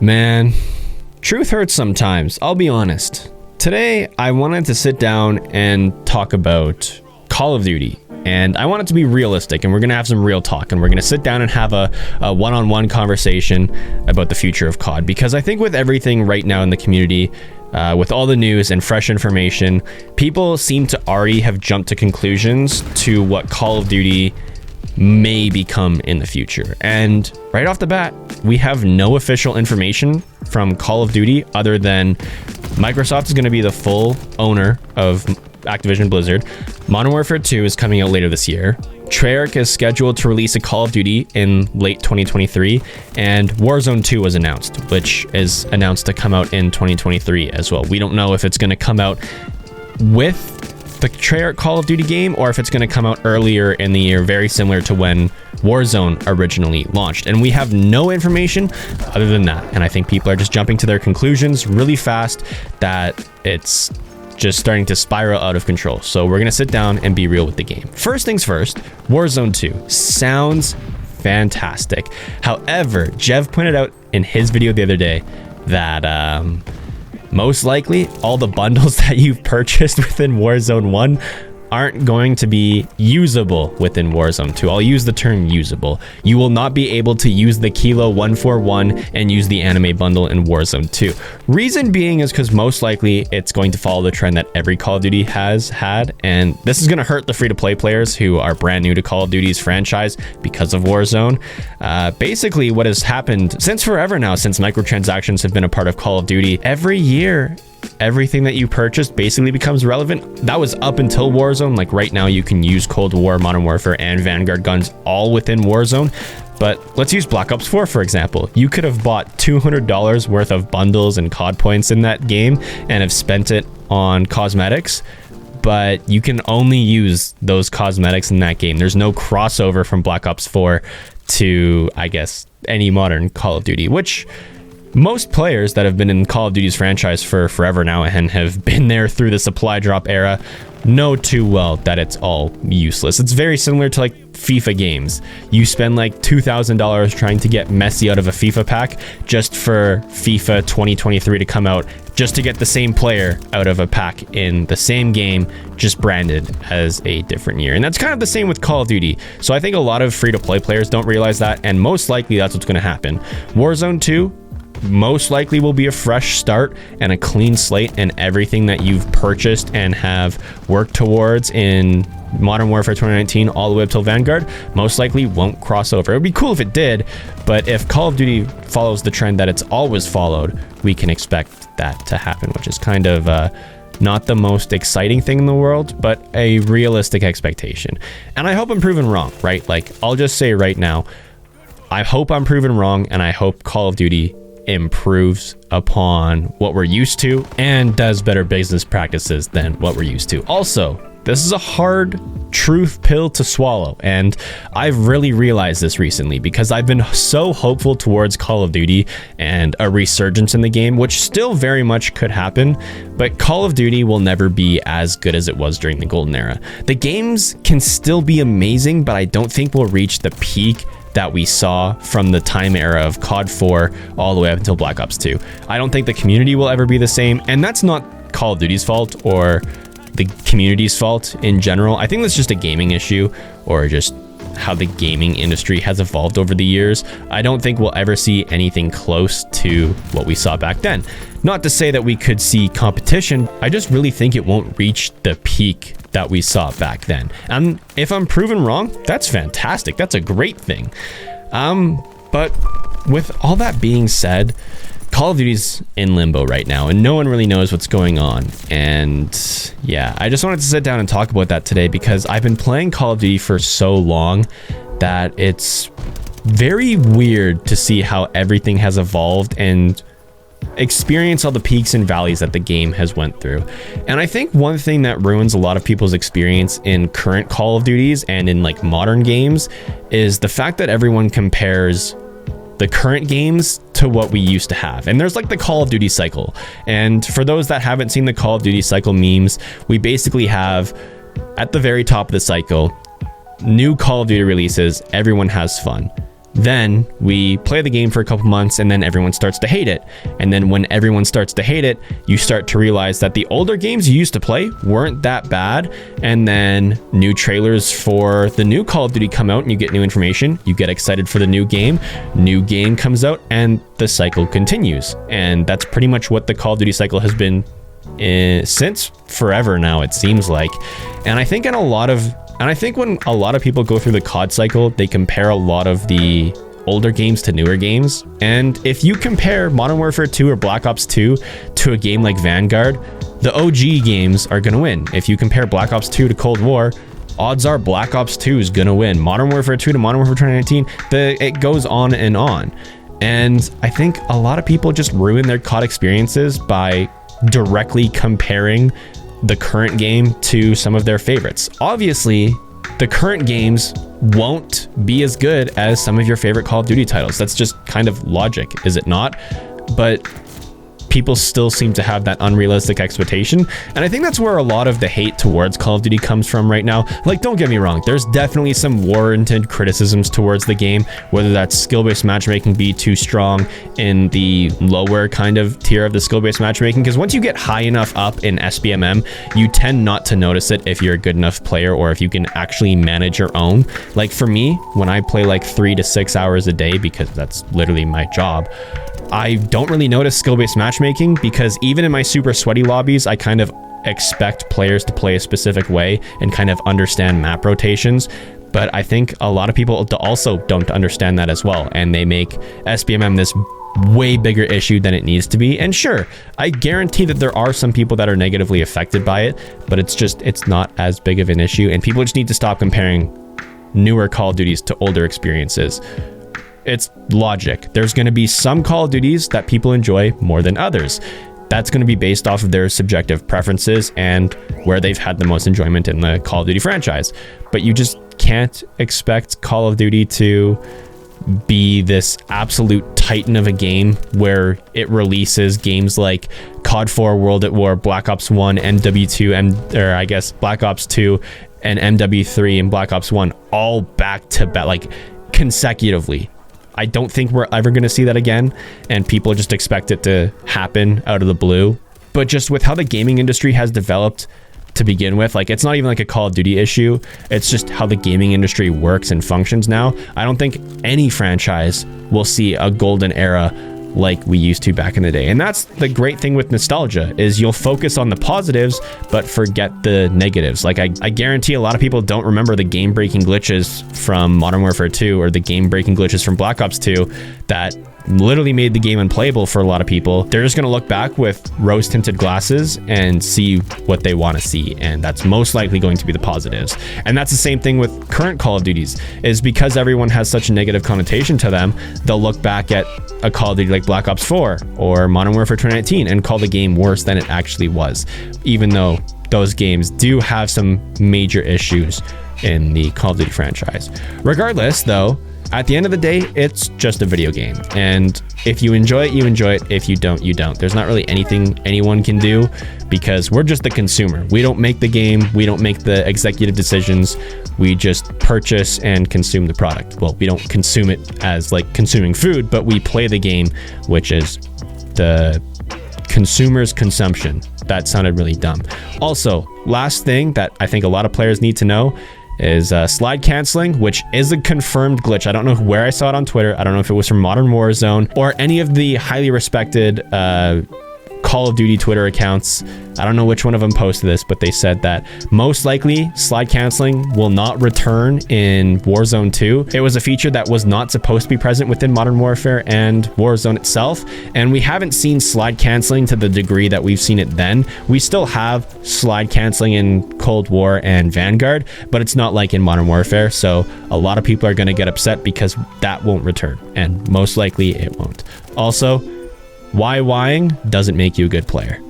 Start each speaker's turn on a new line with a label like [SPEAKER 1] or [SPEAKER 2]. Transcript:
[SPEAKER 1] Man, truth hurts sometimes, I'll be honest. Today, I wanted to sit down and talk about Call of Duty. And I want it to be realistic, and we're going to have some real talk, and we're going to sit down and have a one-on-one conversation about the future of COD. Because I think with everything right now in the community, with all the news and fresh information, people seem to already have jumped to conclusions to what Call of Duty may become in the future. And right off the bat, we have no official information from Call of Duty other than Microsoft is going to be the full owner of Activision Blizzard. Modern Warfare 2 is coming out later this year. Treyarch is scheduled to release a Call of Duty in late 2023, and Warzone 2 was announced, which is announced to come out in 2023 as well. We don't know if it's going to come out with the Treyarch Call of Duty game or if it's going to come out earlier in the year, very similar to when Warzone originally launched. And we have no information other than that. And I think people are just jumping to their conclusions really fast that it's just starting to spiral out of control. So we're going to sit down and be real with the game. First things first, Warzone 2 sounds fantastic. However, Jev pointed out in his video the other day that most likely all the bundles that you've purchased within Warzone 1 aren't going to be usable within Warzone 2. I'll use the term usable. You will not be able to use the Kilo 141 and use the anime bundle in Warzone 2. Reason being is because most likely it's going to follow the trend that every Call of Duty has had, and this is going to hurt the free-to-play players who are brand new to Call of Duty's franchise because of Warzone. Basically, what has happened since forever now, since microtransactions have been a part of Call of Duty, every year everything that you purchased basically becomes relevant. That was up until Warzone. Like right now you can use Cold War, Modern Warfare, and Vanguard guns all within Warzone. But let's use Black Ops 4 for example. You could have bought $200 worth of bundles and COD points in that game and have spent it on cosmetics, but you can only use those cosmetics in that game. There's no crossover from Black Ops 4 to, I guess, any modern Call of Duty, which most players that have been in Call of Duty's franchise for forever now and have been there through the supply drop era know too well that it's all useless. It's very similar to like FIFA games. You spend like $2,000 trying to get Messi out of a FIFA pack just for FIFA 2023 to come out, just to get the same player out of a pack in the same game, just branded as a different year. And that's kind of the same with Call of Duty. So I think a lot of free-to-play players don't realize that, and most likely that's what's going to happen. Warzone 2 most likely will be a fresh start and a clean slate, and everything that you've purchased and have worked towards in Modern Warfare 2019 all the way up till Vanguard most likely won't cross over. It would be cool if it did, but if Call of Duty follows the trend that it's always followed, we can expect that to happen, which is kind of not the most exciting thing in the world, but a realistic expectation. And I hope I'm proven wrong, right? Like, I'll just say right now, I hope I'm proven wrong, and I hope Call of Duty improves upon what we're used to and does better business practices than what we're used to. Also, this is a hard truth pill to swallow, and I've really realized this recently because I've been so hopeful towards Call of Duty and a resurgence in the game, which still very much could happen, but Call of Duty will never be as good as it was during the golden era. The games can still be amazing, but I don't think we'll reach the peak that we saw from the time era of COD 4 all the way up until Black Ops 2. I don't think the community will ever be the same, and that's not Call of Duty's fault or the community's fault in general. I think that's just a gaming issue, or just how the gaming industry has evolved over the years. I don't think we'll ever see anything close to what we saw back then. Not to say that we could see competition, I just really think it won't reach the peak that we saw back then. And if I'm proven wrong, that's fantastic. That's a great thing. But with all that being said, Call of Duty's in limbo right now, and no one really knows what's going on. And yeah, I just wanted to sit down and talk about that today because I've been playing Call of Duty for so long that it's very weird to see how everything has evolved and experience all the peaks and valleys that the game has went through. And I think one thing that ruins a lot of people's experience in current Call of Duties and in like modern games is the fact that everyone compares the current games to what we used to have. And there's like the Call of Duty cycle. And for those that haven't seen the Call of Duty cycle memes, we basically have at the very top of the cycle, new Call of Duty releases, everyone has fun. Then we play the game for a couple months and then everyone starts to hate it. And then when everyone starts to hate it, you start to realize that the older games you used to play weren't that bad. And then new trailers for the new Call of Duty come out and you get new information. You get excited for the new game comes out, and the cycle continues. And that's pretty much what the Call of Duty cycle has been since forever now, it seems like. And I think when a lot of people go through the COD cycle, they compare a lot of the older games to newer games. And if you compare Modern Warfare 2 or Black Ops 2 to a game like Vanguard, the OG games are going to win. If you compare Black Ops 2 to Cold War, odds are Black Ops 2 is going to win. Modern Warfare 2 to Modern Warfare 2019, it goes on and on. And I think a lot of people just ruin their COD experiences by directly comparing the current game to some of their favorites. Obviously, the current games won't be as good as some of your favorite Call of Duty titles. That's just kind of logic, is it not? But people still seem to have that unrealistic expectation. And I think that's where a lot of the hate towards Call of Duty comes from right now. Like, don't get me wrong, there's definitely some warranted criticisms towards the game, whether that's skill-based matchmaking be too strong in the lower kind of tier of the skill-based matchmaking, because once you get high enough up in SBMM, you tend not to notice it if you're a good enough player or if you can actually manage your own. Like for me, when I play like 3 to 6 hours a day, because that's literally my job, I don't really notice skill-based matchmaking, because even in my super sweaty lobbies, I kind of expect players to play a specific way and kind of understand map rotations. But I think a lot of people also don't understand that as well, and they make SBMM this way bigger issue than it needs to be. And sure, I guarantee that there are some people that are negatively affected by it, but it's not as big of an issue, and people just need to stop comparing newer Call of Duties to older experiences. It's logic. There's going to be some Call of Duties that people enjoy more than others. That's going to be based off of their subjective preferences and where they've had the most enjoyment in the Call of Duty franchise. But you just can't expect Call of Duty to be this absolute titan of a game where it releases games like COD 4, World at War, Black Ops 1, MW2, Black Ops 2 and MW3 and Black Ops 1 all back to back, like consecutively. I don't think we're ever going to see that again, and people just expect it to happen out of the blue. But just with how the gaming industry has developed to begin with, like, it's not even like a Call of Duty issue, it's just how the gaming industry works and functions now. I don't think any franchise will see a golden era like we used to back in the day. And that's the great thing with nostalgia, is you'll focus on the positives but forget the negatives. Like I guarantee a lot of people don't remember the game-breaking glitches from Modern Warfare 2 or the game-breaking glitches from Black Ops 2 that literally made the game unplayable for a lot of people. They're just going to look back with rose-tinted glasses and see what they want to see, and that's most likely going to be the positives. And that's the same thing with current Call of Duties, is because everyone has such a negative connotation to them, they'll look back at a Call of Duty like Black Ops 4 or Modern Warfare 2019 and call the game worse than it actually was, even though those games do have some major issues in the Call of Duty franchise. Regardless, though, at the end of the day, it's just a video game. And if you enjoy it, you enjoy it. If you don't, you don't. There's not really anything anyone can do, because we're just the consumer. We don't make the game. We don't make the executive decisions. We just purchase and consume the product. Well, we don't consume it as like consuming food, but we play the game, which is the consumer's consumption. That sounded really dumb. Also, last thing that I think a lot of players need to know is slide canceling, which is a confirmed glitch. I don't know where I saw it on Twitter. I don't know if it was from Modern Warzone or any of the highly respected Call of Duty Twitter accounts. I don't know which one of them posted this, but they said that most likely slide canceling will not return in Warzone 2. It was a feature that was not supposed to be present within Modern Warfare and Warzone itself, and we haven't seen slide canceling to the degree that we've seen it then. We still have slide canceling in Cold War and Vanguard, but it's not like in Modern Warfare, so a lot of people are going to get upset because that won't return, and most likely it won't. Also, why-whying doesn't make you a good player.